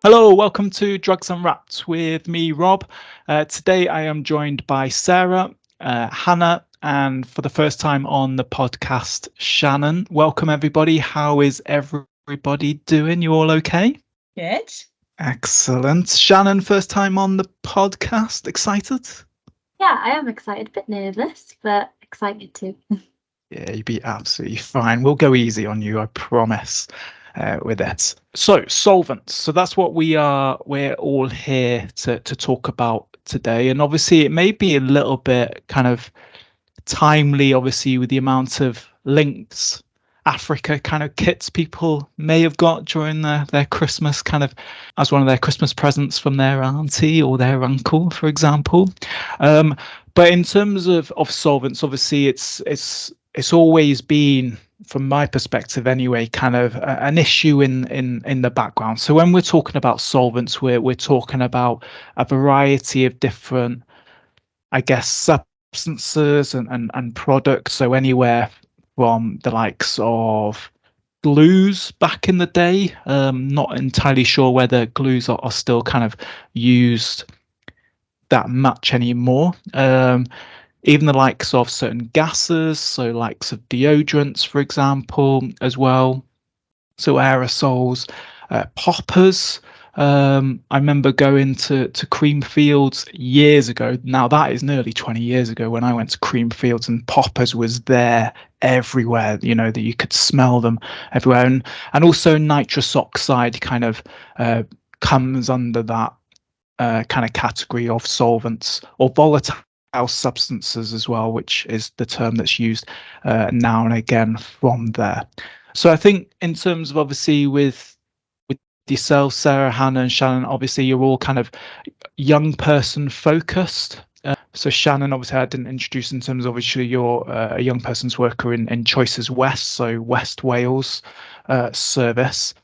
Hello, welcome to Drugs Unwrapped with me, Rob. Today I am joined by Sarah, Hannah, and for the first time on the podcast, Shannon. Welcome, everybody. How is everybody doing? You all okay? Good. Excellent. Shannon, first time on the podcast. Excited? Yeah, I am excited. A bit nervous, but excited too. Yeah, you'd be absolutely fine. We'll go easy on you, I promise. With it. So solvents. So that's what we're all here to talk about today. And obviously it may be a little bit kind of timely, obviously, with the amount of links Africa kind of kits people may have got during their Christmas, kind of as one of their Christmas presents from their auntie or their uncle, for example. But in terms of solvents, obviously it's always been, from my perspective anyway, kind of an issue in the background. So when we're talking about solvents, we're talking about a variety of different, I guess, substances and products. So anywhere from the likes of glues back in the day. Not entirely sure whether glues are still kind of used that much anymore. Even the likes of certain gases, so likes of deodorants, for example, as well. So aerosols, poppers. I remember going to Creamfields years ago. Now that is nearly 20 years ago when I went to Creamfields, and poppers was there everywhere, you know, that you could smell them everywhere. And also nitrous oxide kind of comes under that kind of category of solvents, or volatile substances as well, which is the term that's used now and again from there. So I think in terms of, obviously, with yourself, Sarah, Hannah, and Shannon, obviously you're all kind of young person focused. So Shannon, obviously I didn't introduce in terms of, obviously you're a young person's worker in Choices West, so West Wales service.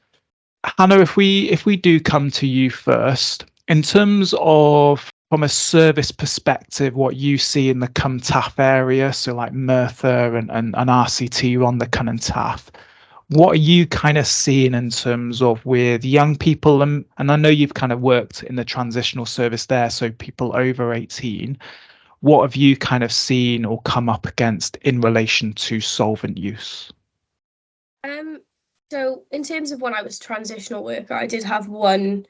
Hannah, if we do come to you first, in terms of, from a service perspective, what you see in the Cwm Taf area, so like Merthyr and RCT on the Cwm Taf, what are you kind of seeing in terms of with young people? And I know you've kind of worked in the transitional service there, so people over 18. What have you kind of seen or come up against in relation to solvent use? So in terms of when I was transitional worker, I did have one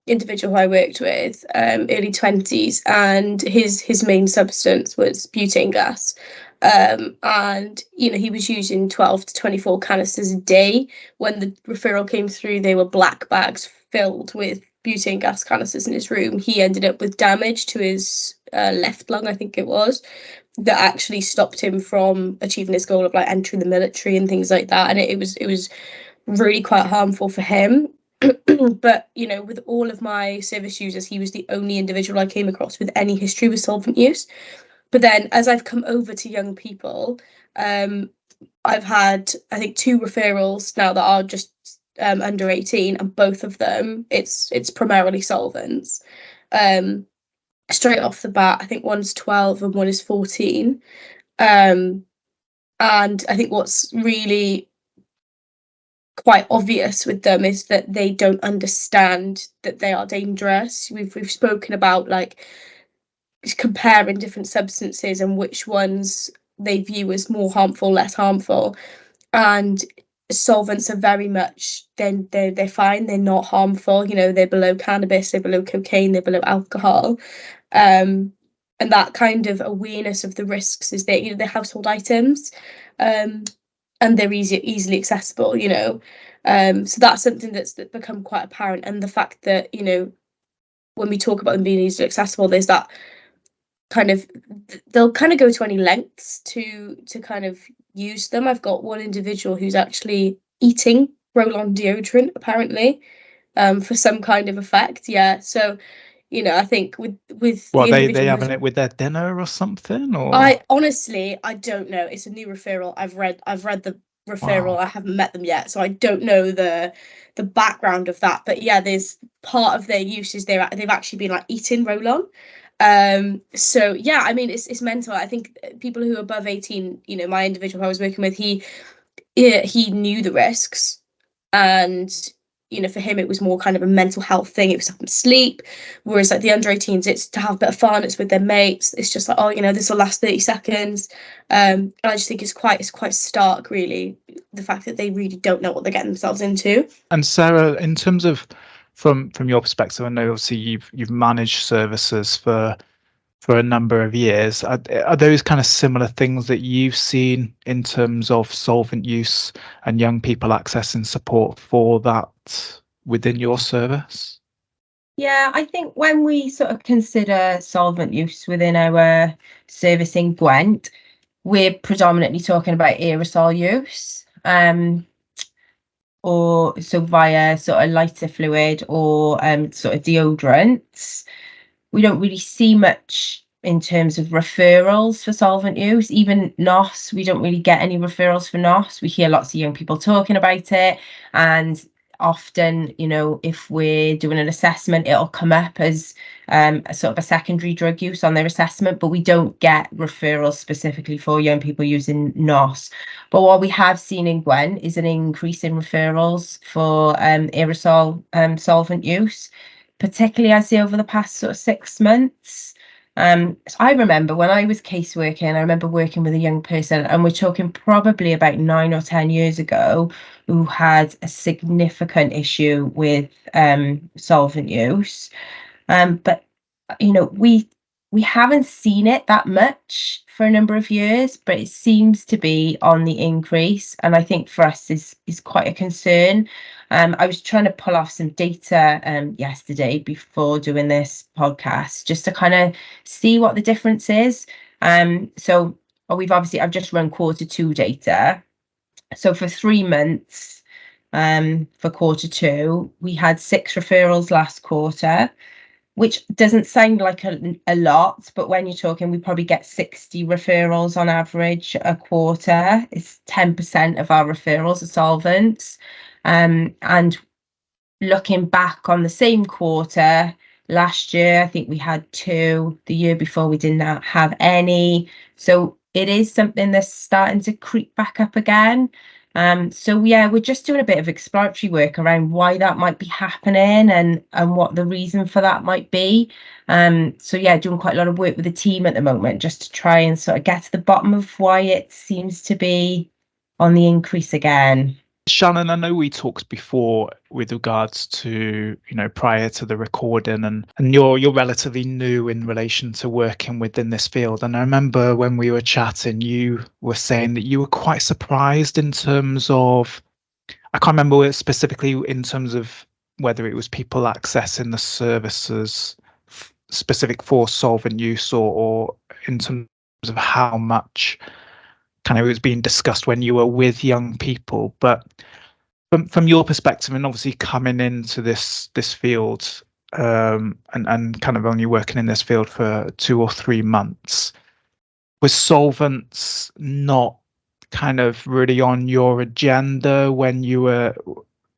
individual who I worked with, early 20s, and his main substance was butane gas. And you know, he was using 12 to 24 canisters a day. When the referral came through, they were black bags filled with butane gas canisters in his room. He ended up with damage to his left lung, I think it was, that actually stopped him from achieving his goal of like entering the military and things like that. And it was really quite harmful for him. But you know, with all of my service users, he was the only individual I came across with any history with solvent use. But then as I've come over to young people, I've had, I think, 2 referrals now that are just under 18, and both of them it's primarily solvents. Straight off the bat, I think one's 12 and one is 14. And I think what's really quite obvious with them is that they don't understand that they are dangerous. We've spoken about like comparing different substances and which ones they view as more harmful, less harmful, and solvents are very much, they're fine, they're not harmful, you know, they're below cannabis, they're below cocaine, they're below alcohol. And that kind of awareness of the risks is that, you know, they're household items, and they're easily accessible, you know. So that's something that's become quite apparent. And the fact that, you know, when we talk about them being easily accessible, there's that kind of, they'll kind of go to any lengths to kind of use them. I've got one individual who's actually eating roll-on deodorant, apparently, for some kind of effect. Yeah, so, you know, I think with Well, they having it with their dinner or something, or I honestly don't know. It's a new referral. I've read the referral. Wow. I haven't met them yet, so I don't know the background of that. But yeah, there's part of their use is they've actually been like eating roll-on. So yeah, I mean, it's mental. I think people who are above 18, you know, my individual who I was working with, he knew the risks, and you know, for him it was more kind of a mental health thing. It was to help him sleep, whereas like the under 18s, it's to have a bit of fun, it's with their mates, it's just like, oh, you know, this will last 30 seconds. And I just think it's quite stark, really, the fact that they really don't know what they're getting themselves into. And Sarah, in terms of from your perspective, I know obviously you've managed services for a number of years. Are those kind of similar things that you've seen in terms of solvent use and young people accessing support for that within your service? Yeah, I think when we sort of consider solvent use within our service in Gwent, we're predominantly talking about aerosol use, or so via sort of lighter fluid or sort of deodorants. We don't really see much in terms of referrals for solvent use. Even NOS, we don't really get any referrals for NOS. We hear lots of young people talking about it, and often, you know, if we're doing an assessment, it'll come up as a sort of a secondary drug use on their assessment, but we don't get referrals specifically for young people using NOS. But what we have seen in Gwent is an increase in referrals for aerosol solvent use, particularly I'd say over the past sort of 6 months. So I remember when I was caseworking, I remember working with a young person, and we're talking probably about 9 or 10 years ago, who had a significant issue with solvent use. But you know, we haven't seen it that much for a number of years, but it seems to be on the increase, and I think for us is quite a concern. I was trying to pull off some data yesterday before doing this podcast, just to kind of see what the difference is. So I've just run Q2 data. So for 3 months, for Q2, we had 6 referrals last quarter, which doesn't sound like a lot, but when you're talking, we probably get 60 referrals on average a quarter. It's 10% of our referrals are solvents. And looking back on the same quarter last year, I think we had 2. The year before, we did not have any. So it is something that's starting to creep back up again. So yeah, we're just doing a bit of exploratory work around why that might be happening and what the reason for that might be. So yeah, doing quite a lot of work with the team at the moment, just to try and sort of get to the bottom of why it seems to be on the increase again. Shannon, I know we talked before with regards to, you know, prior to the recording, and you're relatively new in relation to working within this field. And I remember when we were chatting, you were saying that you were quite surprised in terms of, I can't remember specifically in terms of whether it was people accessing the services specific for solvent use, or in terms of how much kind of it was being discussed when you were with young people. But from your perspective, and obviously coming into this field, and kind of only working in this field for 2 or 3 months, was solvents not kind of really on your agenda when you were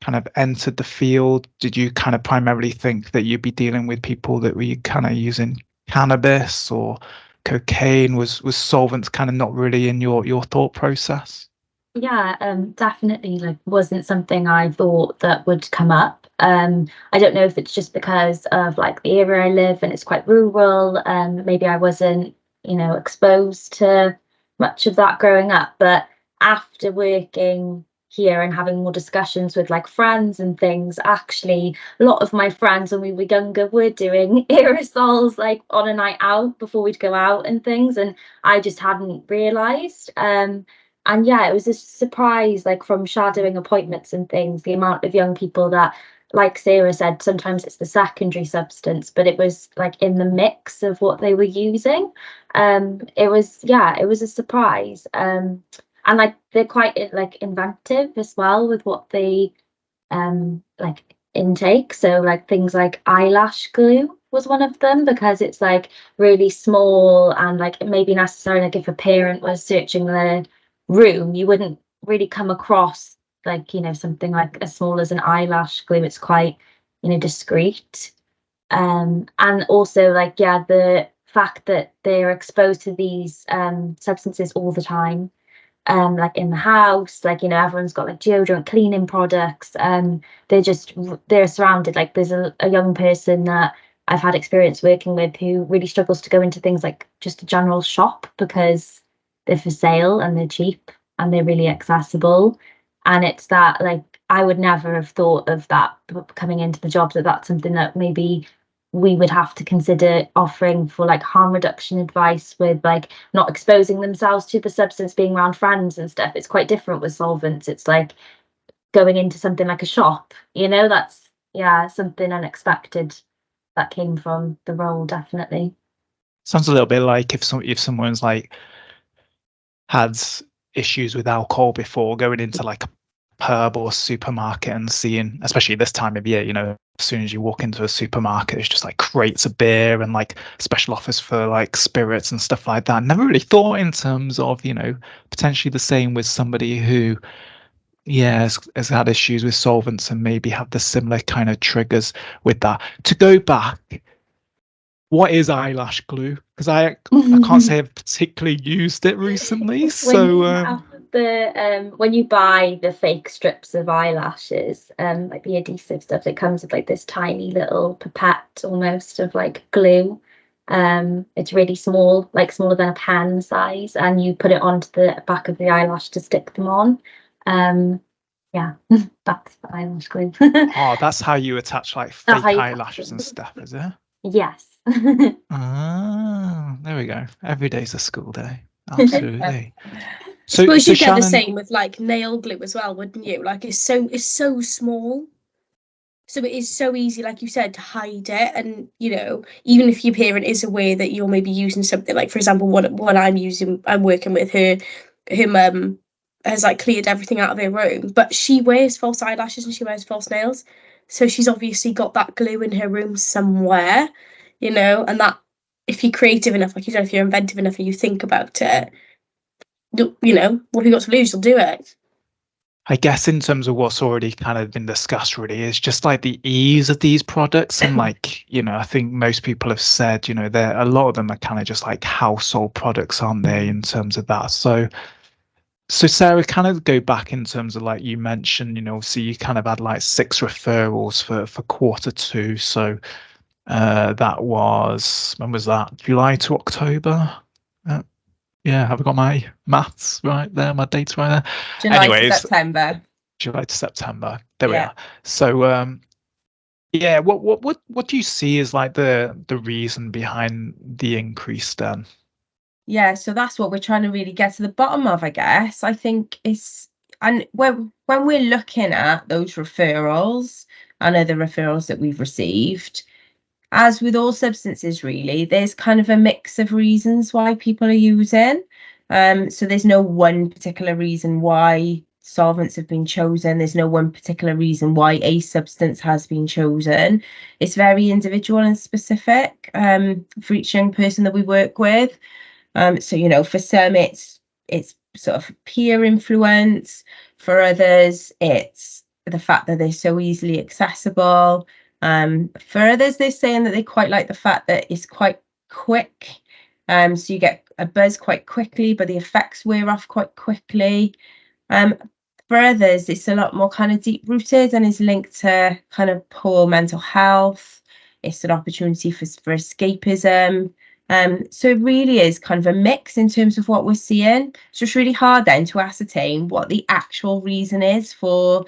kind of entered the field? Did you kind of primarily think that you'd be dealing with people that were kind of using cannabis or cocaine? Was solvents kind of not really in your thought process? Yeah, definitely, like, wasn't something I thought that would come up. I don't know if it's just because of like the area I live and it's quite rural, and maybe I wasn't, you know, exposed to much of that growing up. But after working here and having more discussions with like friends and things, actually a lot of my friends when we were younger were doing aerosols like on a night out before we'd go out and things, and I just hadn't realized. And yeah, it was a surprise, like from shadowing appointments and things, the amount of young people that, like Sarah said, sometimes it's the secondary substance, but it was like in the mix of what they were using. It was a surprise. And like they're quite like inventive as well with what they like intake. So like things like eyelash glue was one of them, because it's like really small, and like maybe necessarily like if a parent was searching the room, you wouldn't really come across like, you know, something like as small as an eyelash glue. It's quite, you know, discreet. And also like, yeah, the fact that they're exposed to these substances all the time. like in the house, like, you know, everyone's got like deodorant, cleaning products. They're surrounded, like there's a young person that I've had experience working with who really struggles to go into things like just a general shop because they're for sale and they're cheap and they're really accessible. And it's that, like, I would never have thought of that coming into the job, that that's something that maybe we would have to consider offering for like harm reduction advice, with like not exposing themselves to the substance, being around friends and stuff. It's quite different with solvents. It's like going into something like a shop, you know. That's, yeah, something unexpected that came from the role, definitely. Sounds a little bit like if someone's like had issues with alcohol before, going into like a pub or supermarket and seeing, especially this time of year, you know, as soon as you walk into a supermarket, it's just like crates of beer and like special offers for like spirits and stuff like that. Never really thought in terms of, you know, potentially the same with somebody who, yeah, has had issues with solvents and maybe have the similar kind of triggers with that. To go back, what is eyelash glue? Because I can't say I've particularly used it recently. So when you buy the fake strips of eyelashes, like the adhesive stuff, it comes with like this tiny little pipette almost of like glue. It's really small, like smaller than a pen size, and you put it onto the back of the eyelash to stick them on. Yeah, that's the eyelash glue. oh, that's how you attach like fake eyelashes and stuff, is it? Yes. Ah, there we go. Every day's a school day. Absolutely. So, suppose you get Shannon, the same with like nail glue as well, wouldn't you? Like it's so small, so it is so easy, like you said, to hide it. And you know, even if your parent is aware that you're maybe using something, like for example, what I'm working with, her mum has like cleared everything out of her room, but she wears false eyelashes and she wears false nails, so she's obviously got that glue in her room somewhere, you know. And that, if you're creative enough, like you said, if you're inventive enough and you think about it, you know, what have you got to lose? You'll do it. I guess in terms of what's already kind of been discussed, really, is just like the ease of these products. And like, you know, I think most people have said, you know, a lot of them are kind of just like household products, aren't they, in terms of that. So Sarah, kind of go back in terms of like you mentioned, you know, obviously you kind of had like 6 referrals for Q2. So that was, when was that? July to October? Yeah, have I got my maths right there, my dates right there? July to September. July to September. There we are. So yeah, what do you see as like the reason behind the increase then? Yeah, so that's what we're trying to really get to the bottom of, I guess. I think and when we're looking at those referrals and other referrals that we've received, as with all substances, really, there's kind of a mix of reasons why people are using. So there's no one particular reason why solvents have been chosen. There's no one particular reason why a substance has been chosen. It's very individual and specific for each young person that we work with. So, you know, for some it's sort of peer influence. For others, it's the fact that they're so easily accessible. For others, they're saying that they quite like the fact that it's quite quick. So you get a buzz quite quickly, but the effects wear off quite quickly. For others, it's a lot more kind of deep rooted and is linked to kind of poor mental health. It's an opportunity for escapism. So it really is kind of a mix in terms of what we're seeing. So it's really hard then to ascertain what the actual reason is for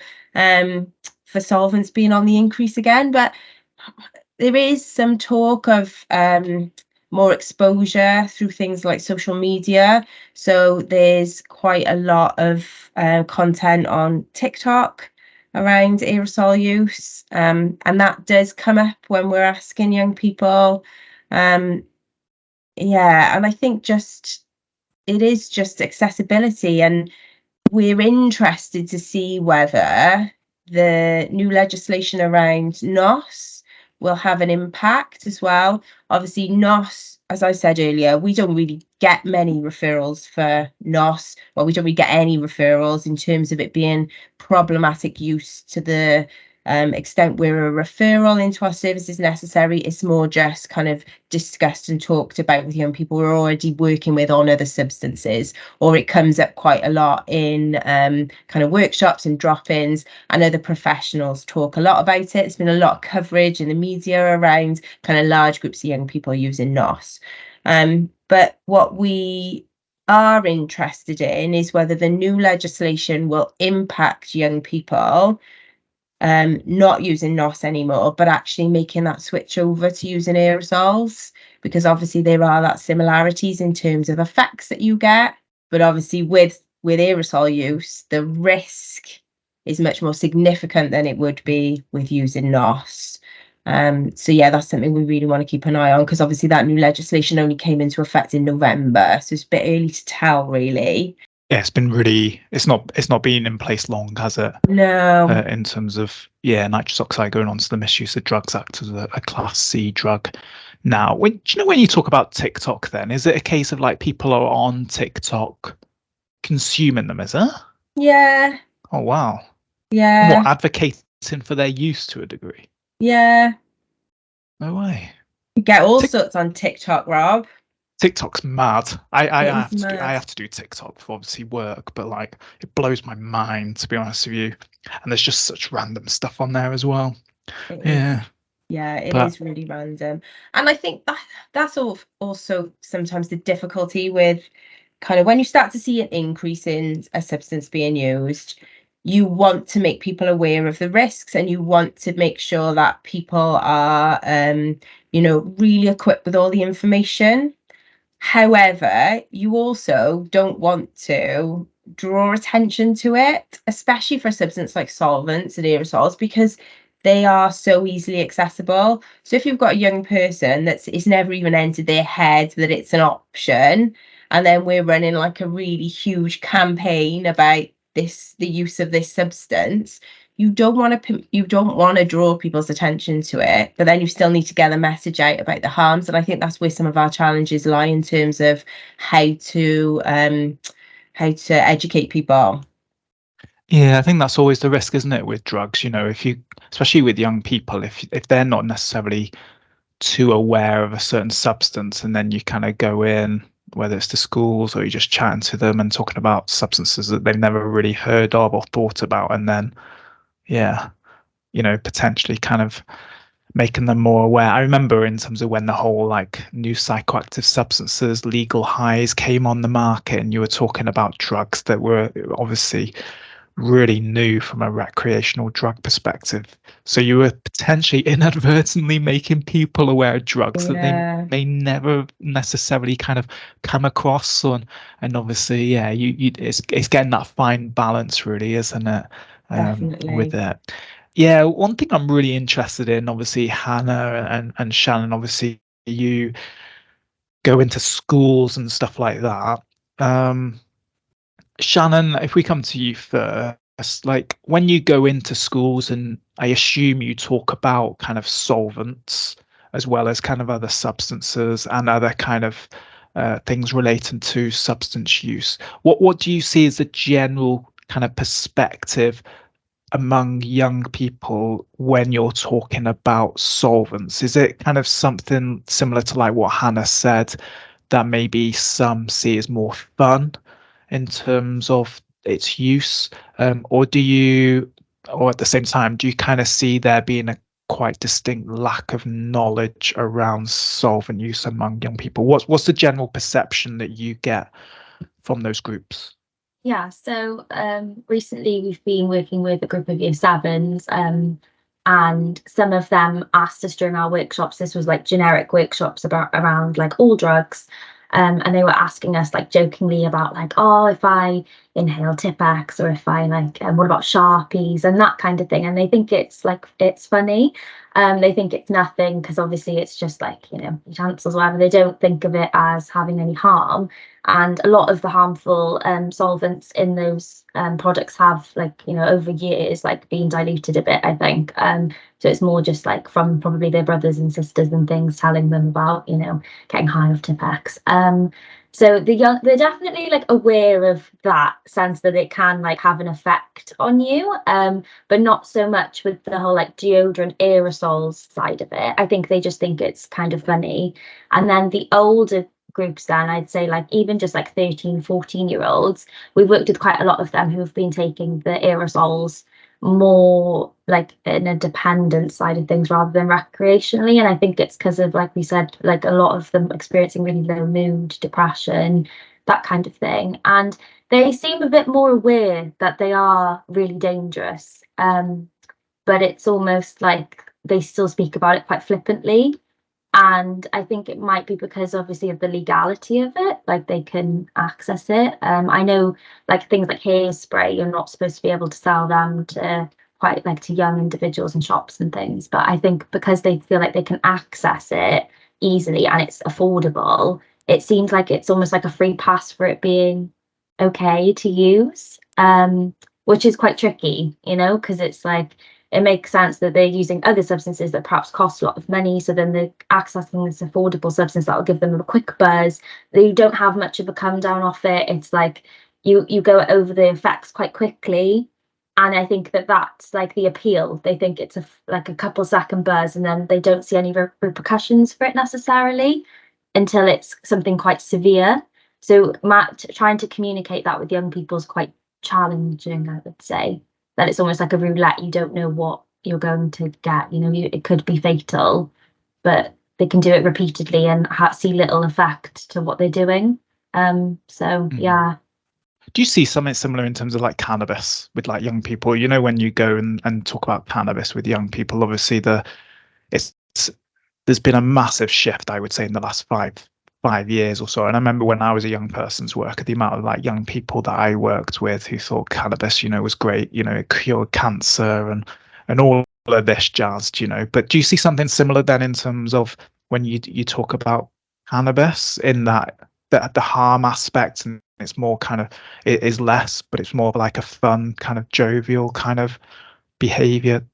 solvents being on the increase again. But there is some talk of more exposure through things like social media. So there's quite a lot of content on TikTok around aerosol use, and that does come up when we're asking young people. Yeah, and I think it is just accessibility, and we're interested to see whether the new legislation around NOS will have an impact as well. Obviously, NOS, as I said earlier, we don't really get many referrals for NOS. Well, we don't really get any referrals in terms of it being problematic use to the extent where a referral into our service is necessary. It's more just kind of discussed and talked about with young people we're already working with on other substances, or it comes up quite a lot in kind of workshops and drop-ins, and other professionals talk a lot about it. There's been a lot of coverage in the media around kind of large groups of young people using NOS. But what we are interested in is whether the new legislation will impact young people not using NOS anymore, but actually making that switch over to using aerosols, because obviously there are that similarities in terms of effects that you get, but obviously with aerosol use, the risk is much more significant than it would be with using NOS. So yeah, that's something we really want to keep an eye on, because obviously that new legislation only came into effect in November, so it's a bit early to tell, really. Yeah, it's been really, it's not been in place long, has it? No. In terms of, nitrous oxide going on to the Misuse of Drugs Act as a Class C drug. Now, do you know when you talk about TikTok, then is it a case of like people are on TikTok consuming them? Is it? Yeah. Oh wow. Yeah. What, advocating for their use to a degree? Yeah. No way. You get all sorts on TikTok, Rob. TikTok's mad. I mad. have to do TikTok for obviously work, but like it blows my mind, to be honest with you. And there's just such random stuff on there as well. Yeah. Yeah, it is really random. And I think that's also sometimes the difficulty with kind of when you start to see an increase in a substance being used, you want to make people aware of the risks, and you want to make sure that people are really equipped with all the information. However, you also don't want to draw attention to it, especially for a substance like solvents and aerosols, because they are so easily accessible. So if you've got a young person it's never even entered their head that it's an option, and then we're running like a really huge campaign about the use of this substance, you don't want to draw people's attention to it, but then you still need to get a message out about the harms. And I think that's where some of our challenges lie in terms of how to educate people. Yeah, I think that's always the risk, isn't it, with drugs? If you, especially with young people, if they're not necessarily too aware of a certain substance, and then you kind of go in, whether it's to schools or you're just chatting to them and talking about substances that they've never really heard of or thought about, and then potentially kind of making them more aware. I remember in terms of when the whole like new psychoactive substances, legal highs came on the market, and you were talking about drugs that were obviously really new from a recreational drug perspective. So you were potentially inadvertently making people aware of drugs that they may never necessarily kind of come across on. And obviously, it's getting that fine balance, really, isn't it? With it. Yeah, one thing I'm really interested in, obviously, Hannah and Shannon, obviously you go into schools and stuff like that. Shannon, if we come to you first, like when you go into schools, and I assume you talk about kind of solvents as well as kind of other substances and other kind of things relating to substance use, what do you see as the general kind of perspective among young people when you're talking about solvents? Is it kind of something similar to like what Hannah said, that maybe some see as more fun in terms of its use, or at the same time, do you kind of see there being a quite distinct lack of knowledge around solvent use among young people? What's the general perception that you get from those groups? Yeah, so recently we've been working with a group of Year 7s, and some of them asked us during our workshops, this was like generic workshops around like all drugs, and they were asking us like jokingly about like, oh, if I inhale Tipex, or if I like, what about Sharpies and that kind of thing. And they think it's funny. They think it's nothing because obviously it's just like, utensils or whatever. They don't think of it as having any harm. And a lot of the harmful solvents in those products have over years been diluted a bit, I think. So it's more just like from probably their brothers and sisters and things telling them about, getting high off Tipex. So they're definitely like aware of that sense that it can like have an effect on you, but not so much with the whole like deodorant aerosols side of it. I think they just think it's kind of funny. And then the older groups, then I'd say like even just like 13, 14-year-olds, we've worked with quite a lot of them who have been taking the aerosols more like in a dependent side of things rather than recreationally. And I think it's because of, like we said, like a lot of them experiencing really low mood, depression, that kind of thing. And they seem a bit more aware that they are really dangerous. But it's almost like they still speak about it quite flippantly. And I think it might be because obviously of the legality of it, like they can access it. I know like things like hairspray, you're not supposed to be able to sell them to quite like to young individuals in shops and things. But I think because they feel like they can access it easily and it's affordable, it seems like it's almost like a free pass for it being okay to use, which is quite tricky, you know, because it's like it makes sense that they're using other substances that perhaps cost a lot of money. So then they're accessing this affordable substance that will give them a quick buzz. They don't have much of a come down off it. It's like you go over the effects quite quickly. And I think that that's like the appeal. They think it's like a couple second buzz and then they don't see any repercussions for it necessarily until it's something quite severe. So trying to communicate that with young people is quite challenging, I would say. That it's almost like a roulette. You don't know what you're going to get. You know, it could be fatal, but they can do it repeatedly and see little effect to what they're doing. Yeah. Do you see something similar in terms of like cannabis with like young people? You know, when you go and talk about cannabis with young people, obviously there's been a massive shift, I would say, in the last five years or so. And I remember when I was a young person's worker, the amount of like young people that I worked with who thought cannabis, you know, was great, you know, it cured cancer and all of this jazz, you know. But do you see something similar then in terms of when you talk about cannabis in that the harm aspect, and it's more kind of, it is less, but it's more like a fun kind of jovial kind of behavior?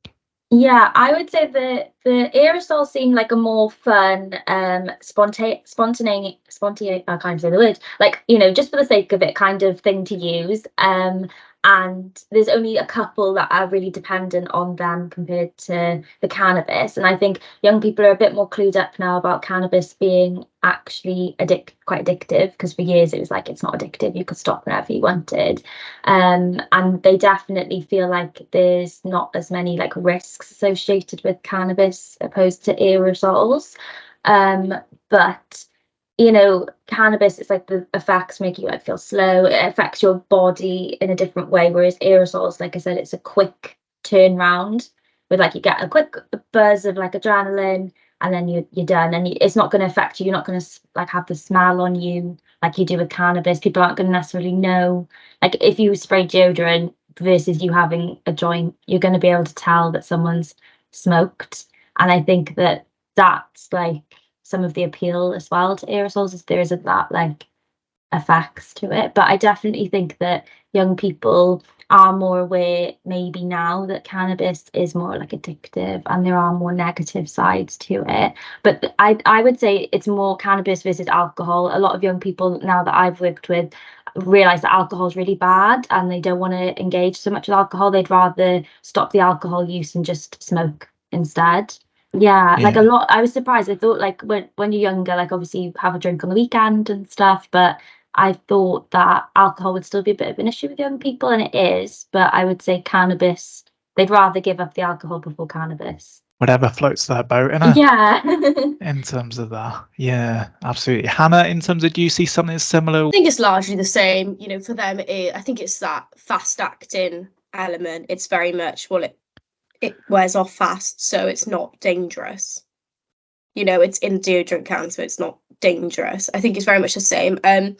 Yeah, I would say the aerosols seem like a more fun, spontaneous, I can't say the word, like, you know, just for the sake of it kind of thing to use. And there's only a couple that are really dependent on them compared to the cannabis. And I think young people are a bit more clued up now about cannabis being actually quite addictive, because for years it was like it's not addictive, you could stop whenever you wanted. And they definitely feel like there's not as many like risks associated with cannabis opposed to aerosols. But you know, cannabis, it's like the effects make you like feel slow. It affects your body in a different way. Whereas aerosols, like I said, it's a quick turnaround with like you get a quick buzz of like adrenaline and then you're done. And it's not going to affect you. You're not going to like have the smell on you like you do with cannabis. People aren't going to necessarily know. Like if you spray deodorant versus you having a joint, you're going to be able to tell that someone's smoked. And I think that that's like some of the appeal as well to aerosols, is there isn't that like effects to it. But I definitely think that young people are more aware maybe now that cannabis is more like addictive and there are more negative sides to it. But I would say it's more cannabis versus alcohol. A lot of young people now that I've worked with realize that alcohol is really bad and they don't want to engage so much with alcohol. They'd rather stop the alcohol use and just smoke instead. Yeah, like a lot. I was surprised. I thought like when you're younger, like obviously you have a drink on the weekend and stuff, but I thought that alcohol would still be a bit of an issue with young people, and it is. But I would say cannabis, they'd rather give up the alcohol before cannabis. Whatever floats their boat, innit? Yeah. In terms of that. Yeah, absolutely. Hannah, in terms of, do you see something similar? I think it's largely the same. You know, for them, I think it's that fast acting element. It's very much, well, it wears off fast, so it's not dangerous. You know, it's in deodorant can, so it's not dangerous. I think it's very much the same. I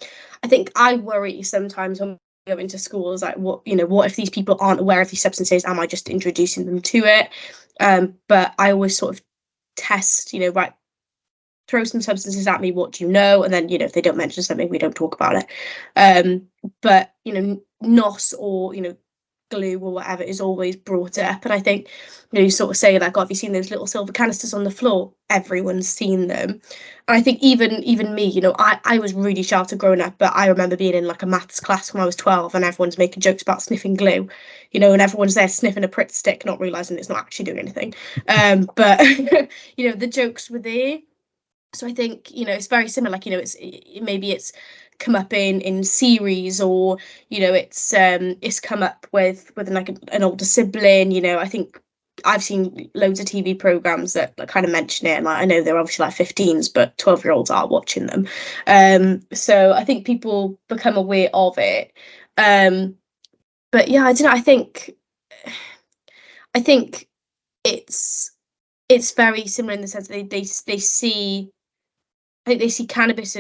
think I worry sometimes when we go into schools, like what if these people aren't aware of these substances? Am I just introducing them to it? But I always sort of test, you know, right, throw some substances at me, what do you know? And then, you know, if they don't mention something, we don't talk about it. But, you know, NOS or, you know, glue or whatever is always brought up. And I think, you sort of say like, oh, have you seen those little silver canisters on the floor? Everyone's seen them. And I think even me, I was really sheltered growing up, but I remember being in like a maths class when I was 12 and everyone's making jokes about sniffing glue, and everyone's there sniffing a Pritt stick, not realizing it's not actually doing anything. But the jokes were there. So I think, it's very similar, like, maybe it's come up in series, or, it's come up with like an older sibling. I think I've seen loads of TV programs that kind of mention it, and like, I know they're obviously like 15s, but 12-year-olds are watching them. So I think people become aware of it. But yeah, I don't know. I think it's very similar in the sense that they see. I think they see cannabis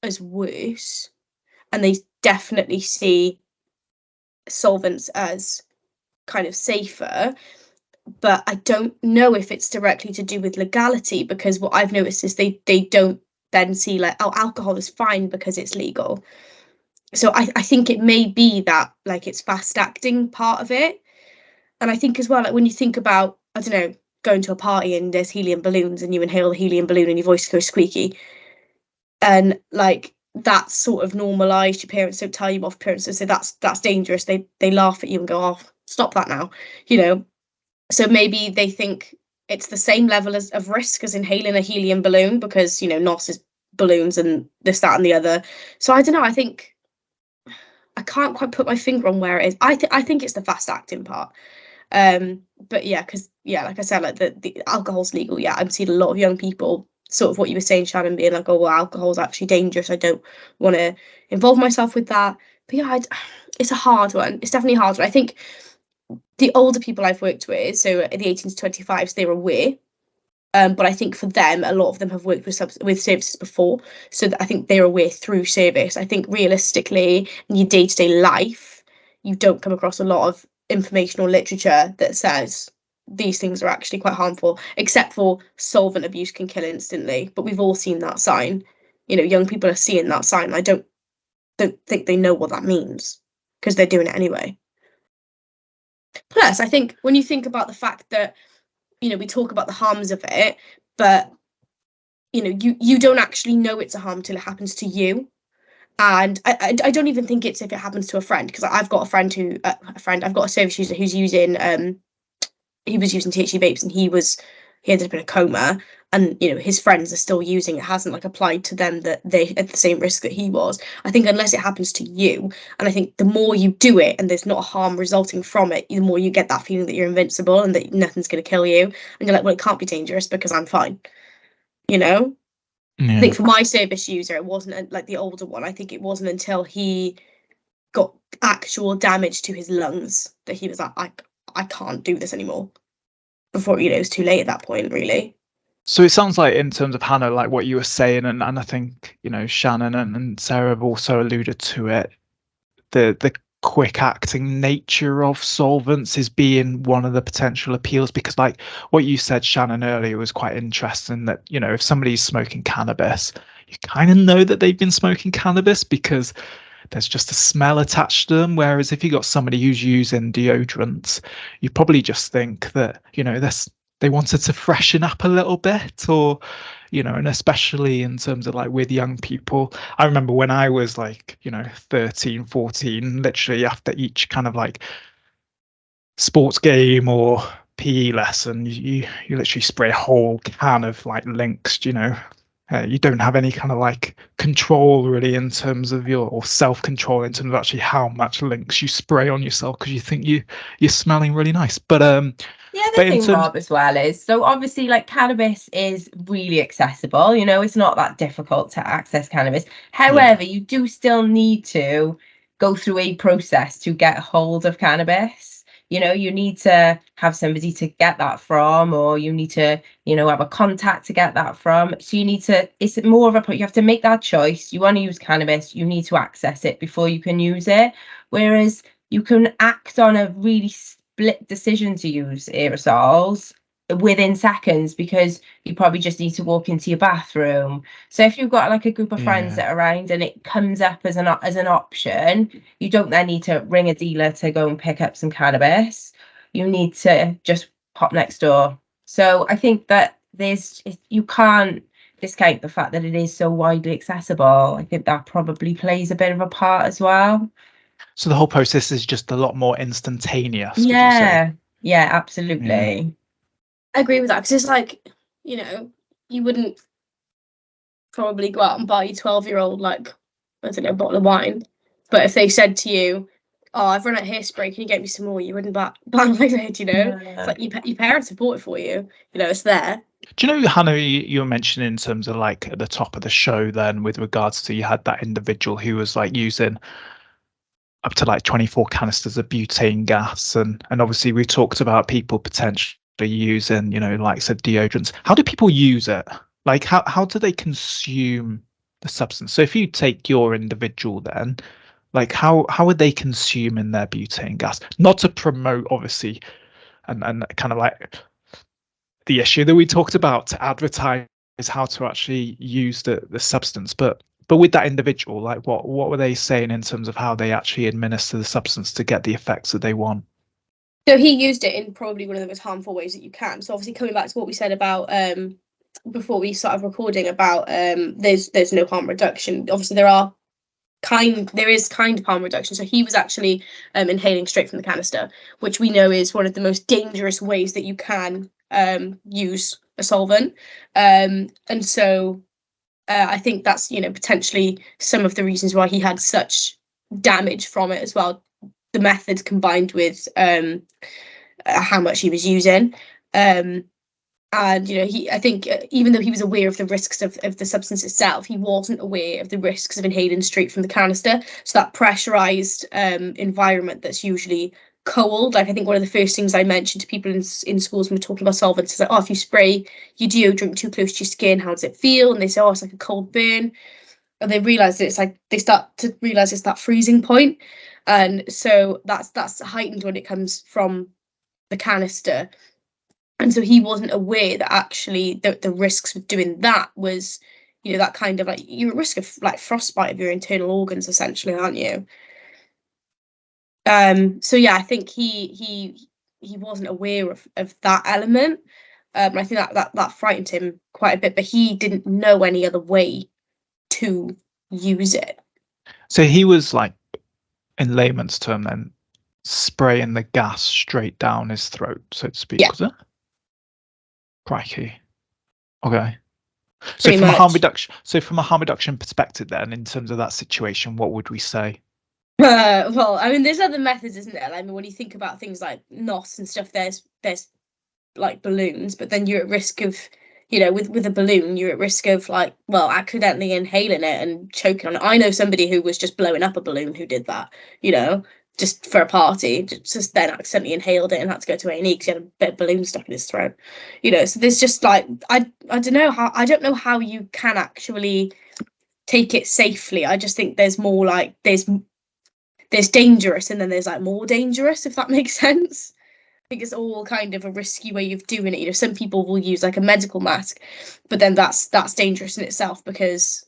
as worse, and they definitely see solvents as kind of safer. But I don't know if it's directly to do with legality, because what I've noticed is they don't then see like, oh, alcohol is fine because it's legal. So I think it may be that like it's fast acting part of it. And I think as well, like when you think about, I don't know, going to a party and there's helium balloons and you inhale the helium balloon and your voice goes squeaky, and like that's sort of normalized. Your parents don't tell you off, parents don't say that's dangerous. They laugh at you and go, oh, stop that now, so maybe they think it's the same level of risk as inhaling a helium balloon, because NOS is balloons and this, that and the other. So I don't know, I think I can't quite put my finger on where it is. I think it's the fast acting part. But yeah, because like I said, like the alcohol's legal. Yeah, I'm seeing a lot of young people, sort of what you were saying, Shannon, being like, oh, well, alcohol's actually dangerous, I don't want to involve myself with that. But yeah, it's a hard one. It's definitely a hard one. I think the older people I've worked with, so the 18 to 25s, they're aware. But I think for them, a lot of them have worked with services before, so that I think they're aware through service. I think realistically, in your day-to-day life, you don't come across a lot of information or literature that says these things are actually quite harmful, except for solvent abuse can kill instantly. But we've all seen that sign. Young people are seeing that sign. I don't think they know what that means, because they're doing it anyway. Plus, I think when you think about the fact that, we talk about the harms of it, but, you don't actually know it's a harm till it happens to you. And I don't even think it's if it happens to a friend, because I've got I've got a service user who's using, he was using THC vapes, and he ended up in a coma, and his friends are still using it. Hasn't like applied to them that they at the same risk that he was. I think unless it happens to you, and I think the more you do it and there's not a harm resulting from it, the more you get that feeling that you're invincible and that nothing's going to kill you, and you're like, well, it can't be dangerous because I'm fine. Yeah. I think for my service user, it wasn't like the older one. I think it wasn't until he got actual damage to his lungs that he was like, I can't do this anymore. Before it was too late at that point, really. So it sounds like, in terms of Hannah, like what you were saying, and I think Shannon and Sarah have also alluded to it, the quick acting nature of solvents is being one of the potential appeals, because like what you said, Shannon, earlier was quite interesting, that if somebody's smoking cannabis, you kind of know that they've been smoking cannabis because there's just a smell attached to them. Whereas if you got somebody who's using deodorants, you probably just think that they wanted to freshen up a little bit, or and especially in terms of like with young people, I remember when I was like 13, 14, literally after each kind of like sports game or PE lesson, you literally spray a whole can of like Lynx. You don't have any kind of like control really in terms of or self-control in terms of actually how much Lynx you spray on yourself, because you think you're smelling really nice. But yeah, the thing, Rob, as well is, so obviously like cannabis is really accessible, it's not that difficult to access cannabis. However, you do still need to go through a process to get hold of cannabis. You need to have somebody to get that from, or you need to, have a contact to get that from. So it's more of you have to make that choice. You want to use cannabis, you need to access it before you can use it. Whereas you can act on a really split decision to use aerosols within seconds, because you probably just need to walk into your bathroom. So if you've got like a group of friends that are around and it comes up as an option, you don't then need to ring a dealer to go and pick up some cannabis. You need to just pop next door. So I think that you can't discount the fact that it is so widely accessible. I think that probably plays a bit of a part as well. So the whole process is just a lot more instantaneous. Yeah, absolutely. Yeah. I agree with that, because it's like, you know, you wouldn't probably go out and buy your 12-year-old, like, I don't know, a bottle of wine. But if they said to you, oh, I've run out of hairspray, can you get me some more? You wouldn't bat an eyelid, you know? Yeah. It's like your parents have bought it for you. You know, it's there. Do you know, Hannah, you were mentioning in terms of like at the top of the show then, with regards to, you had that individual who was like using up to like 24 canisters of butane gas, and obviously we talked about people potentially using, you know, like said, deodorants. How do people use it? Like how do they consume the substance? So if you take your individual then, like how are they consuming their butane gas? Not to promote obviously and kind of like the issue that we talked about, to advertise how to actually use the substance, but with that individual, like what were they saying in terms of how they actually administer the substance to get the effects that they want? So he used it in probably one of the most harmful ways that you can. So obviously coming back to what we said about before we started recording about there's no harm reduction. Obviously there is kind of harm reduction. So he was actually inhaling straight from the canister, which we know is one of the most dangerous ways that you can use a solvent. And so I think that's, you know, potentially some of the reasons why he had such damage from it as well. The method combined with how much he was using. And, you know, I think even though he was aware of the risks of the substance itself, he wasn't aware of the risks of inhaling straight from the canister. So that pressurized environment that's usually cold. Like I think one of the first things I mentioned to people in schools when we're talking about solvents is like, oh, if you spray your deodorant too close to your skin, how does it feel? And they say, oh, it's like a cold burn. And they realize that it's like, they start to realize it's that freezing point. And so that's heightened when it comes from the canister. And so he wasn't aware that actually the risks of doing that was, you know, that kind of like, you're at risk of like frostbite of your internal organs essentially, aren't you? So yeah, I think he wasn't aware of that element. And I think that frightened him quite a bit, but he didn't know any other way to use it. So he was like, in layman's term then, spraying the gas straight down his throat, so to speak, was it? Crikey. Okay. So Pretty from much. a harm reduction perspective then, in terms of that situation, what would we say? Well, I mean, there's other methods, isn't there? I mean, when you think about things like NOS and stuff, there's like balloons, but then you're at risk of, you know, with a balloon, you're at risk of like, well, accidentally inhaling it and choking on it. I know somebody who was just blowing up a balloon who did that, you know, just for a party, just then accidentally inhaled it and had to go to A&E because he had a bit of balloon stuck in his throat, you know. So there's just like, I don't know how you can actually take it safely. I just think there's more like there's dangerous and then there's like more dangerous, if that makes sense. I think it's all kind of a risky way of doing it. You know, some people will use like a medical mask, but then that's dangerous in itself because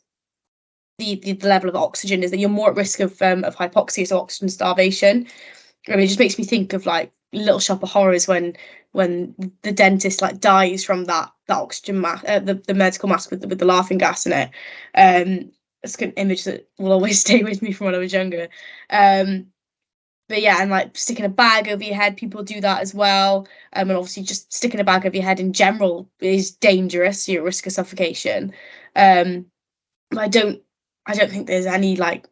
the level of oxygen is that you're more at risk of hypoxia, so oxygen starvation. I mean, it just makes me think of like Little Shop of Horrors when the dentist like dies from that oxygen mask, the medical mask with the laughing gas in it. It's an image that will always stay with me from when I was younger. But yeah, and like sticking a bag over your head, people do that as well. And obviously just sticking a bag over your head in general is dangerous. You're at risk of suffocation. I don't think there's any like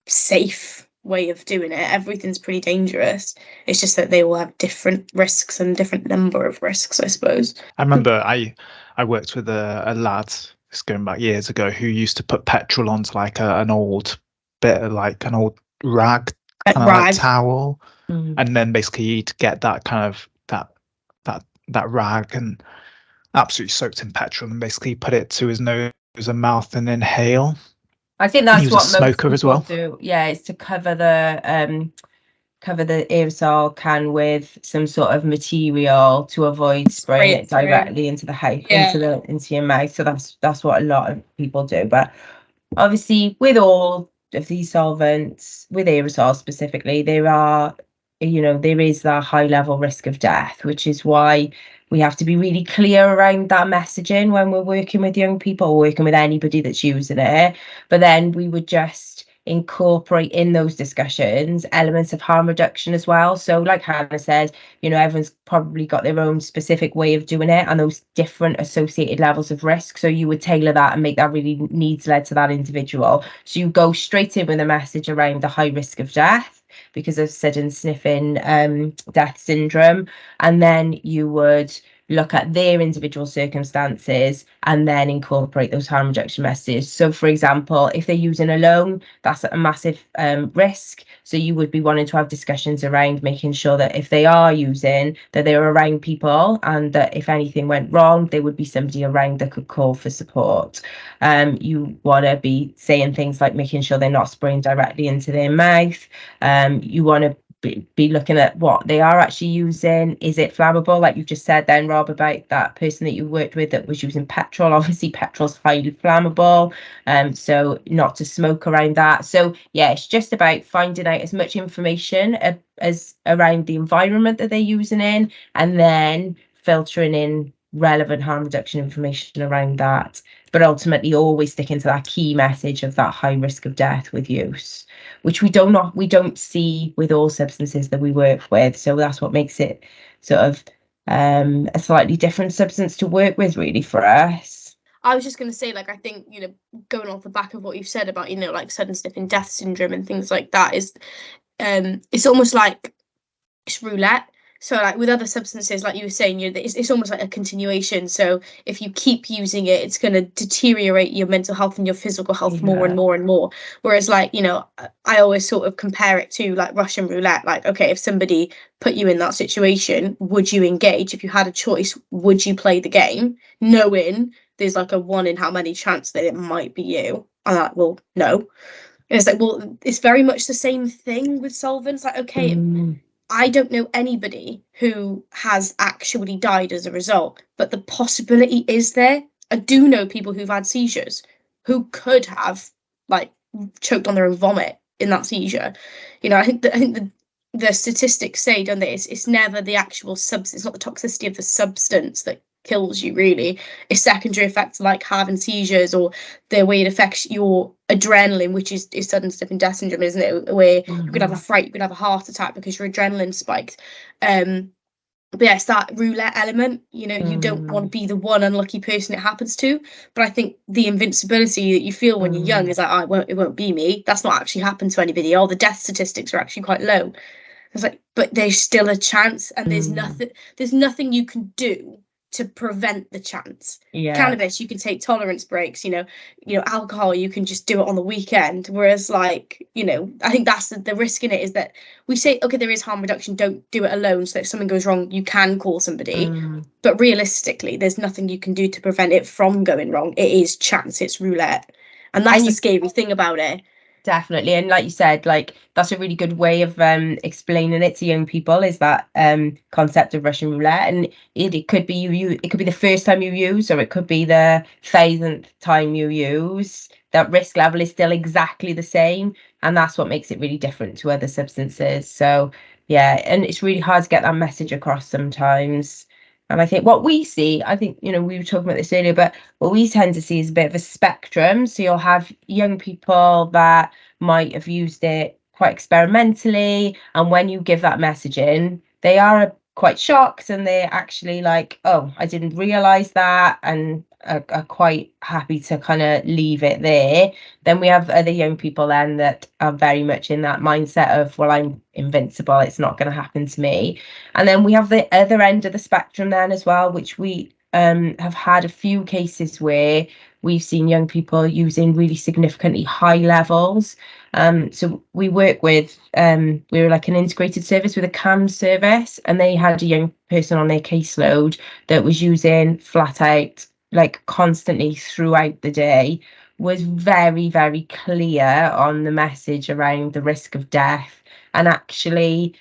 safe way of doing it. Everything's pretty dangerous. It's just that they all have different risks and different number of risks, I suppose. I remember I worked with a lad, it's going back years ago, who used to put petrol onto like an old bit of like an old rag, kind of like towel, and then basically he'd get that kind of that rag and absolutely soaked in petrol and basically put it to his nose and mouth and inhale. I think that's he was what a smoker most as well. do. Yeah, it's to cover the cover the aerosol can with some sort of material to avoid spraying it directly into the into your mouth. So that's what a lot of people do. But obviously, with all of these solvents, with aerosols specifically, there is that high level risk of death, which is why we have to be really clear around that messaging when we're working with young people or working with anybody that's using it. But then we would just incorporate in those discussions elements of harm reduction as well. So like Hannah said, everyone's probably got their own specific way of doing it and those different associated levels of risk. So you would tailor that and make that really needs led to that individual. So you go straight in with a message around the high risk of death because of sudden sniffing death syndrome, and then you would look at their individual circumstances and then incorporate those harm reduction messages. So for example, if they're using alone, that's a massive risk. So you would be wanting to have discussions around making sure that if they are using, that they're around people and that if anything went wrong, there would be somebody around that could call for support. You want to be saying things like making sure they're not spraying directly into their mouth. You want to be looking at what they are actually using. Is it flammable, like you just said then, Rob, about that person that you worked with that was using petrol? Obviously petrol's highly flammable, so not to smoke around that. So yeah, it's just about finding out as much information as around the environment that they're using in, and then filtering in relevant harm reduction information around that, but ultimately always sticking to that key message of that high risk of death with use, which we don't see with all substances that we work with. So that's what makes it sort of a slightly different substance to work with, really, for us. I was just going to say, like, I think, going off the back of what you've said about, like sudden sniffing death syndrome and things like that is, it's almost like it's roulette. So like with other substances, like you were saying, it's almost like a continuation. So if you keep using it, it's going to deteriorate your mental health and your physical health more and more and more. Whereas like, I always sort of compare it to like Russian roulette. Like, okay, if somebody put you in that situation, would you engage? If you had a choice, would you play the game knowing there's like a 1 in how many chance that it might be you? I'm like, well, no. And it's like, well, it's very much the same thing with solvents. Like, okay, I don't know anybody who has actually died as a result, but the possibility is there. I do know people who've had seizures who could have like choked on their own vomit in that seizure. I think the statistics say, don't they? It's never the actual substance. It's not the toxicity of the substance that kills you, really. It's secondary effects like having seizures or the way it affects your adrenaline, which is sudden sniffing death syndrome, isn't it? Where you could have a fright, you could have a heart attack because your adrenaline spiked. But yeah, it's that roulette element. You don't want to be the one unlucky person it happens to. But I think the invincibility that you feel when you're young is like, it won't be me. That's not actually happened to anybody. All the death statistics are actually quite low. It's like, but there's still a chance, and there's nothing you can do to prevent the chance. Cannabis, you can take tolerance breaks. Alcohol, you can just do it on the weekend. Whereas like, I think that's the risk in it, is that we say, okay, there is harm reduction, don't do it alone, so if something goes wrong you can call somebody. But realistically, there's nothing you can do to prevent it from going wrong. It is chance, it's roulette, and that's the scary thing about it. Definitely. And like you said, like that's a really good way of explaining it to young people, is that concept of Russian roulette. And it could be it could be the first time you use, or it could be the 1000th time you use. That risk level is still exactly the same, and that's what makes it really different to other substances. So yeah, and it's really hard to get that message across sometimes. And I think what we see, we were talking about this earlier, but what we tend to see is a bit of a spectrum. So you'll have young people that might have used it quite experimentally. And when you give that messaging, they are quite shocked, and they're actually like, oh, I didn't realise that, and are quite happy to kind of leave it there. Then we have other young people then that are very much in that mindset of, well, I'm invincible, it's not going to happen to me. And then we have the other end of the spectrum then as well, which we have had a few cases where we've seen young people using really significantly high levels. So we work with, we were like an integrated service with a CAM service, and they had a young person on their caseload that was using flat out, like constantly throughout the day, was very, very clear on the message around the risk of death, and actually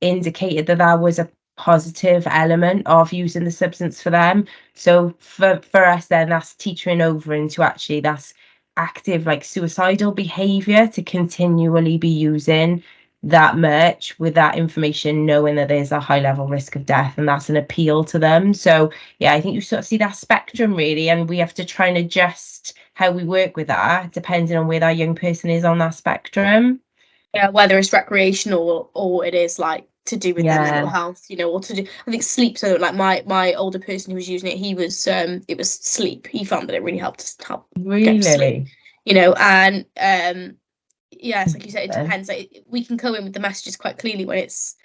indicated that that was a positive element of using the substance for them. So for us then, that's teetering over into actually that's active, like, suicidal behavior to continually be using that much with that information, knowing that there's a high level risk of death, and that's an appeal to them. So yeah, I think you sort of see that spectrum really, and we have to try and adjust how we work with that depending on where that young person is on that spectrum. Yeah, whether it's recreational or it is like to do with their Yeah. mental health, you know, or to do, I think sleep. So like my older person who was using it, he was it was sleep. He found that it really helped get to sleep, Really? you know, and yeah, it's like you said, it depends. Like, we can go in with the messages quite clearly when it's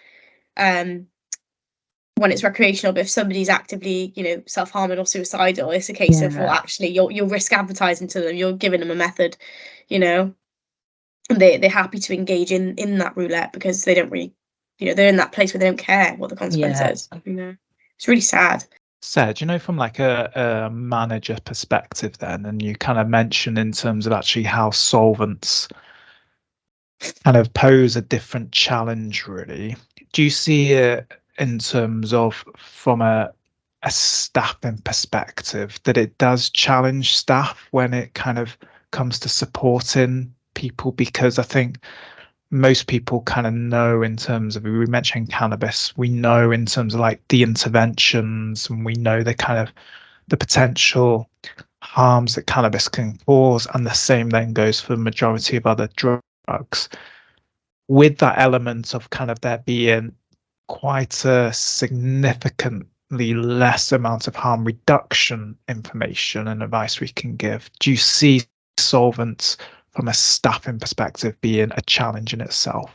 recreational, but if somebody's actively, you know, self-harming or suicidal, it's a case of, well, actually you're risk advertising to them, you're giving them a method, you know, and they're happy to engage in that roulette because they don't really, you know, they're in that place where they don't care what the consequence is. You know, it's really sad. Said, you know, from like a manager perspective then, and you kind of mentioned in terms of actually how solvents kind of pose a different challenge really. Do you see it in terms of from a staffing perspective that it does challenge staff when it kind of comes to supporting people? Because I think most people kind of know in terms of, we mentioned cannabis, we know in terms of like the interventions, and we know the kind of the potential harms that cannabis can cause, and the same then goes for the majority of other drugs, with that element of kind of there being quite a significantly less amount of harm reduction information and advice we can give. Do you see solvents from a staffing perspective being a challenge in itself?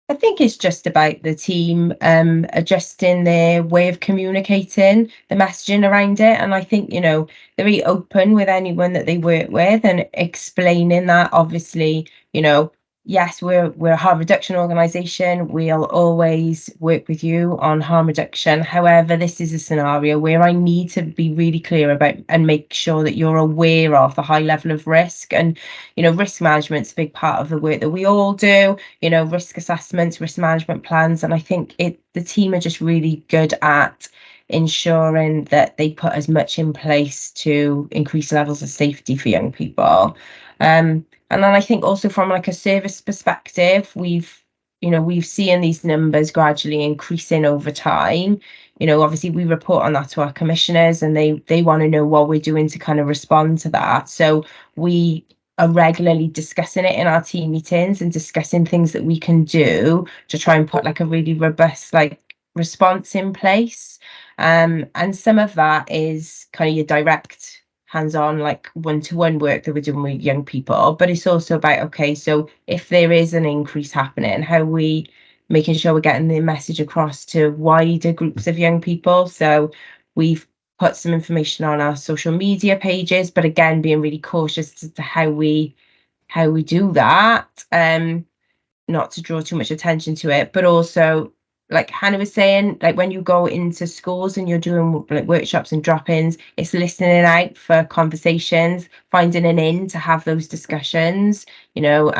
I think it's just about the team adjusting their way of communicating the messaging around it. And I think, you know, they're very open with anyone that they work with and explaining that, obviously, you know, yes, we're a harm reduction organisation. We'll always work with you on harm reduction. However, this is a scenario where I need to be really clear about and make sure that you're aware of the high level of risk. And, you know, risk management's a big part of the work that we all do, you know, risk assessments, risk management plans. And I think the team are just really good at ensuring that they put as much in place to increase levels of safety for young people. And then I think also from like a service perspective, we've seen these numbers gradually increasing over time. You know, obviously we report on that to our commissioners, and they want to know what we're doing to kind of respond to that. So we are regularly discussing it in our team meetings and discussing things that we can do to try and put like a really robust like response in place. And some of that is kind of your direct hands-on, like one-to-one work that we're doing with young people, but it's also about, okay, so if there is an increase happening, how are we making sure we're getting the message across to wider groups of young people? So we've put some information on our social media pages, but again, being really cautious as to how we do that, not to draw too much attention to it, but also, like Hannah was saying, like when you go into schools and you're doing like workshops and drop-ins, it's listening out for conversations, finding an in to have those discussions, you know,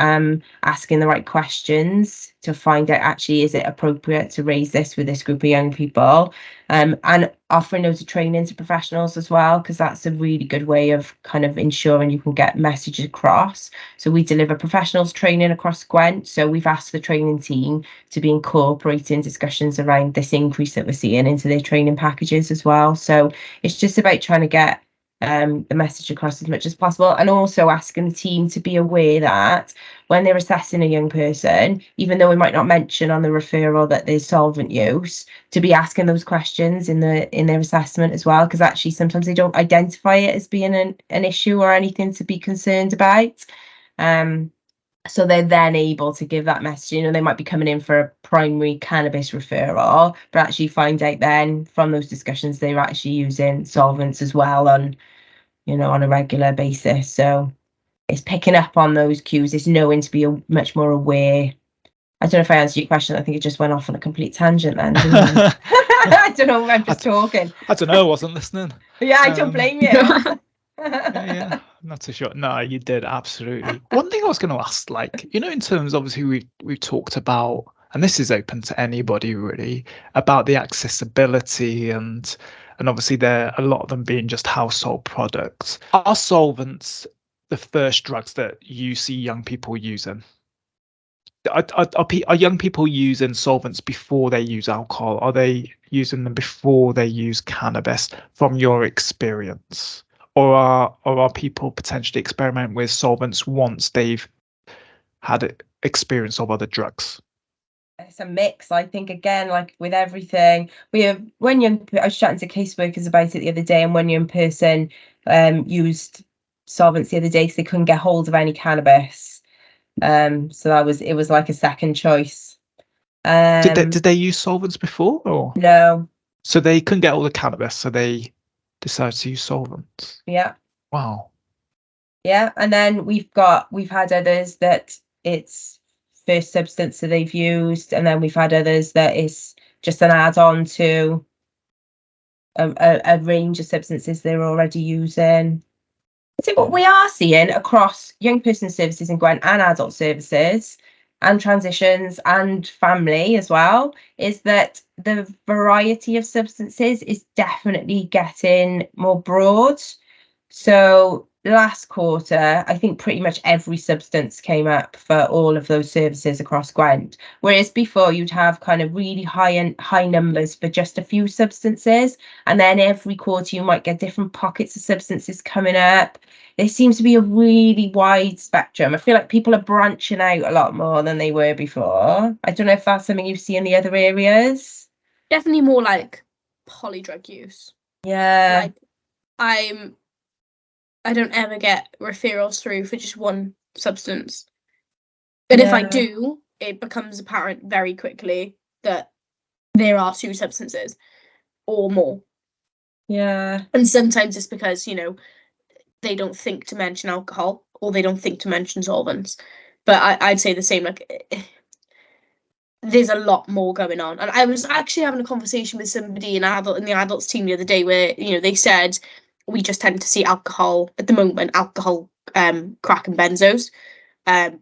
asking the right questions to find out actually, is it appropriate to raise this with this group of young people, and offering loads of training to professionals as well, because that's a really good way of kind of ensuring you can get messages across. So we deliver professionals training across Gwent, so we've asked the training team to be incorporating discussions around this increase that we're seeing into their training packages as well. So it's just about trying to get the message across as much as possible, and also asking the team to be aware that when they're assessing a young person, even though we might not mention on the referral that there's solvent use, to be asking those questions in their assessment as well, because actually sometimes they don't identify it as being an issue or anything to be concerned about. So they're then able to give that message. You know, they might be coming in for a primary cannabis referral, but actually find out then from those discussions they're actually using solvents as well on a regular basis. So it's picking up on those cues. It's knowing to be much more aware. I don't know if I answered your question. I think it just went off on a complete tangent then, didn't it? I don't know. I'm just talking. I don't know. I wasn't listening. Yeah, I don't blame you. Yeah. not too sure. No, you did absolutely. One thing I was going to ask, like, in terms, obviously we've talked about, and this is open to anybody really, about the accessibility and obviously there a lot of them being just household products. Are solvents the first drugs that you see young people using? Are young people using solvents before they use alcohol? Are they using them before they use cannabis, from your experience? Or are people potentially experimenting with solvents once they've had experience of other drugs? It's a mix, I think. Again, like with everything, I was chatting to caseworkers about it the other day, and one young person used solvents the other day because they couldn't get hold of any cannabis. So it was like a second choice. Did they use solvents before, or no? So they couldn't get all the cannabis, so they decided to use solvents. Yeah. Wow. Yeah, and then we've had others that it's first substance that they've used, and then we've had others that it's just an add-on to a range of substances they're already using. So what we are seeing across young person services in Gwent and adult services and transitions and family as well is that the variety of substances is definitely getting more broad. So last quarter, I think pretty much every substance came up for all of those services across Gwent. Whereas before you'd have kind of really high numbers for just a few substances, and then every quarter you might get different pockets of substances coming up. There seems to be a really wide spectrum. I feel like people are branching out a lot more than they were before. I don't know if that's something you see in the other areas. Definitely more like polydrug use. Yeah. Like I don't ever get referrals through for just one substance. But if I do, it becomes apparent very quickly that there are two substances or more. Yeah. And sometimes it's because, they don't think to mention alcohol or they don't think to mention solvents. But I'd say the same, like, there's a lot more going on. And I was actually having a conversation with somebody in the adults team the other day where, they said, we just tend to see alcohol at the moment, crack and benzos.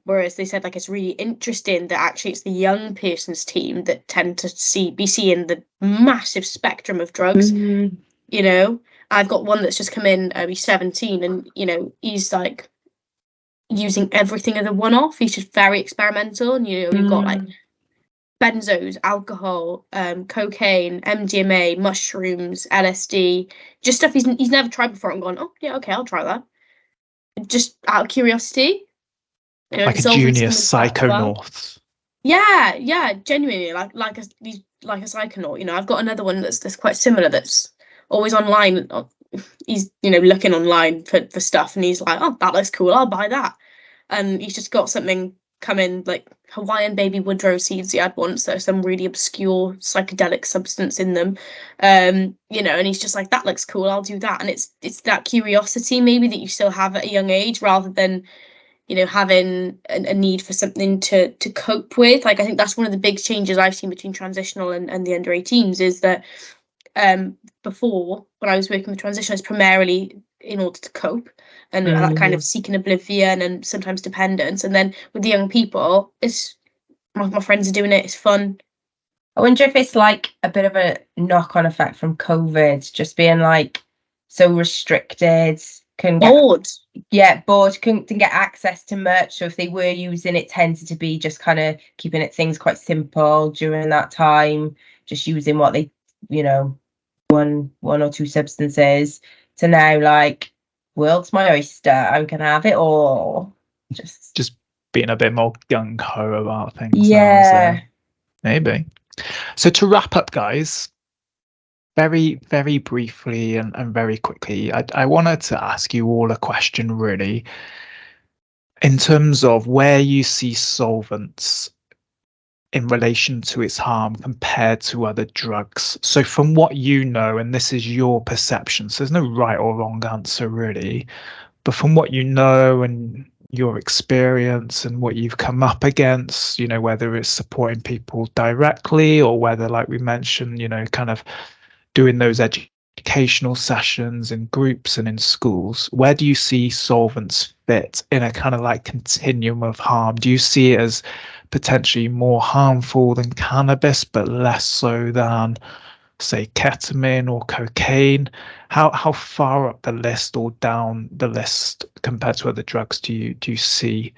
Whereas they said, like, it's really interesting that actually it's the young person's team that tend to be seeing the massive spectrum of drugs. Mm-hmm. I've got one that's just come in, he's 17, and he's like using everything as a one-off. He's just very experimental, and you've got like benzos, alcohol, cocaine, MDMA, mushrooms, LSD, just stuff he's never tried before. I'm going, oh yeah, okay, I'll try that, just out of curiosity. Like a junior psychonaut. Yeah, genuinely, like a psychonaut. I've got another one that's quite similar. That's always online. He's looking online for stuff, and he's like, oh, that looks cool, I'll buy that. And he's just got something come in, like Hawaiian baby woodrow seeds he had once. There's some really obscure psychedelic substance in them, and he's just like, that looks cool, I'll do that. And it's that curiosity maybe that you still have at a young age, rather than having a need for something to cope with. Like, I think that's one of the big changes I've seen between transitional and the under 18s is that before, when I was working with transition, it's primarily in order to cope and that kind of seeking oblivion and sometimes dependence. And then with the young people, it's my friends are doing it, it's fun. I wonder if it's like a bit of a knock-on effect from COVID, just being like so restricted, bored, couldn't get access to much. So if they were using it, tended to be just kind of keeping things quite simple during that time, just using what they, one or two substances, to now like, world's my oyster, I can have it all. Just being a bit more gung-ho about things. Yeah. Maybe. So to wrap up, guys, very, very briefly and very quickly, I wanted to ask you all a question, really, in terms of where you see solvents in relation to its harm compared to other drugs. So from what you know, and this is your perception, so there's no right or wrong answer really, but from what you know and your experience and what you've come up against, whether it's supporting people directly or whether, like we mentioned, kind of doing those educational sessions, in groups and in schools, where do you see solvents fit in a kind of like continuum of harm? Do you see it as potentially more harmful than cannabis, but less so than, say, ketamine or cocaine? How far up the list or down the list compared to other drugs do you see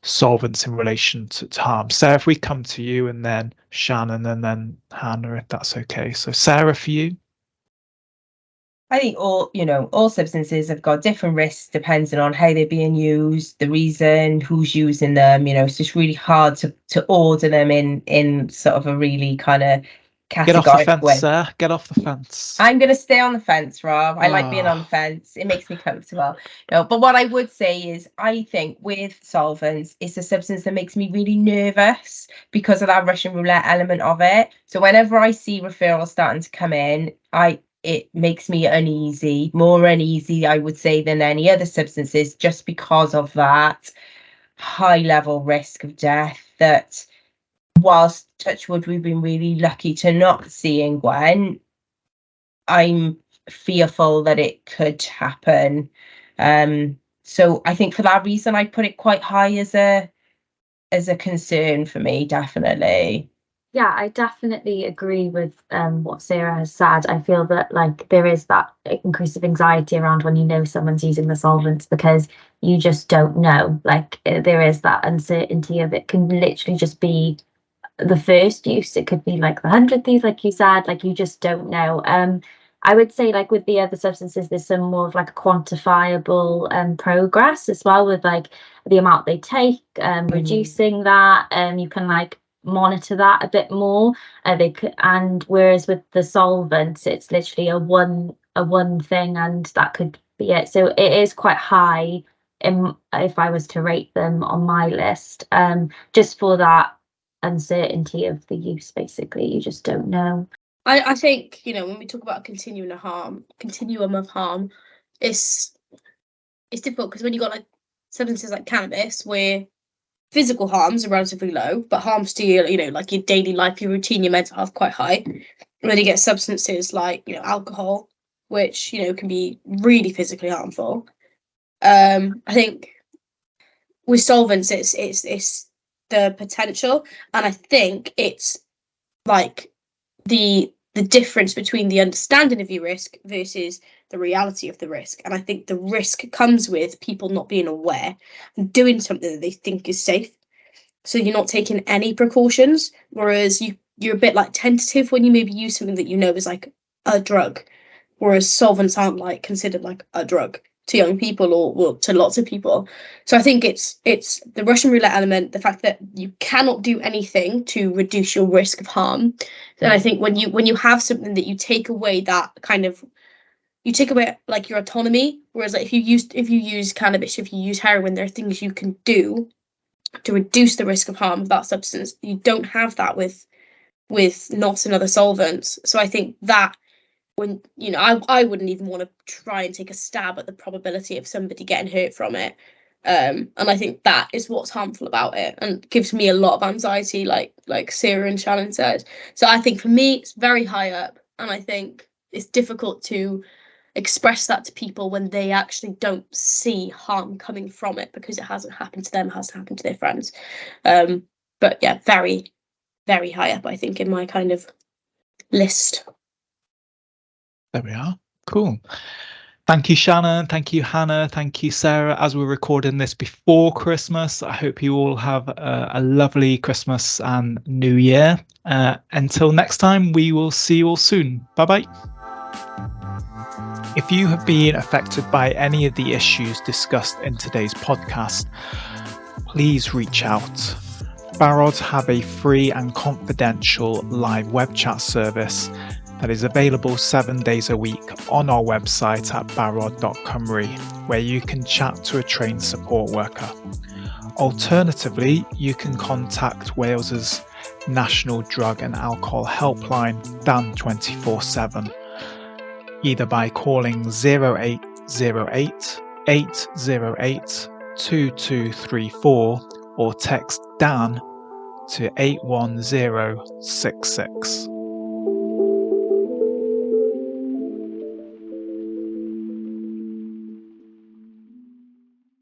solvents in relation to harm? Sarah, if we come to you, and then Shannon, and then Hannah, if that's okay. So Sarah, for you. I think all substances have got different risks depending on how they're being used, the reason, who's using them. It's just really hard to order them in sort of a really kind of Get off the categorical fence, way. Sarah. Get off the fence. I'm going to stay on the fence, Rob. I like being on the fence. It makes me comfortable. No, but what I would say is I think with solvents, it's a substance that makes me really nervous because of that Russian roulette element of it. So whenever I see referrals starting to come in, it makes me uneasy, more uneasy, I would say, than any other substances, just because of that high level risk of death that, whilst touch wood, we've been really lucky to not see in Gwent, I'm fearful that it could happen. So I think for that reason, I put it quite high as a concern for me, definitely. Yeah, I definitely agree with what Sarah has said. I feel that like there is that increase of anxiety around when you know someone's using the solvents, because you just don't know. Like there is that uncertainty of it can literally just be the first use. It could be like the 100th use, like you said. Like you just don't know. I would say like with the other substances, there's some more of like a quantifiable progress as well, with like the amount they take, reducing that, and you can like monitor that a bit more. And whereas with the solvents, it's literally a one thing, and that could be it. So it is quite high if I was to rate them on my list, just for that uncertainty of the use. Basically, you just don't know. I think, when we talk about a continuum of harm, it's difficult because when you got like substances like cannabis, where physical harms are relatively low, but harms to your, like your daily life, your routine, your mental health quite high. And then you get substances like, alcohol, which, can be really physically harmful. I think with solvents, it's the potential, and I think it's like the difference between the understanding of your risk versus the reality of the risk. And I think the risk comes with people not being aware and doing something that they think is safe. So you're not taking any precautions, whereas you're a bit like tentative when you maybe use something that is like a drug, whereas solvents aren't like considered like a drug to young people or to lots of people. So I think it's the Russian roulette element, the fact that you cannot do anything to reduce your risk of harm. And I think when you have something that you take away like your autonomy, whereas like if you use cannabis, if you use heroin, there are things you can do to reduce the risk of harm of that substance. You don't have that with NOS and other solvents. So I think that when I wouldn't even want to try and take a stab at the probability of somebody getting hurt from it, and I think that is what's harmful about it and gives me a lot of anxiety, like Sarah and Shannon said. So I think for me it's very high up, and I think it's difficult to express that to people when they actually don't see harm coming from it, because it hasn't happened to them, it hasn't happened to their friends. But yeah, very, very high up, I think, in my kind of list. There we are. Cool. Thank you, Shannon. Thank you, Hannah. Thank you, Sarah. As we're recording this before Christmas, I hope you all have a lovely Christmas and New Year. Until next time, we will see you all soon. Bye-bye. If you have been affected by any of the issues discussed in today's podcast, please reach out. Barod have a free and confidential live web chat service that is available 7 days a week on our website at barod.cymru, where you can chat to a trained support worker. Alternatively, you can contact Wales's National Drug and Alcohol Helpline, Dan 24/7, either by calling 0808 808 2234 or text Dan to 81066.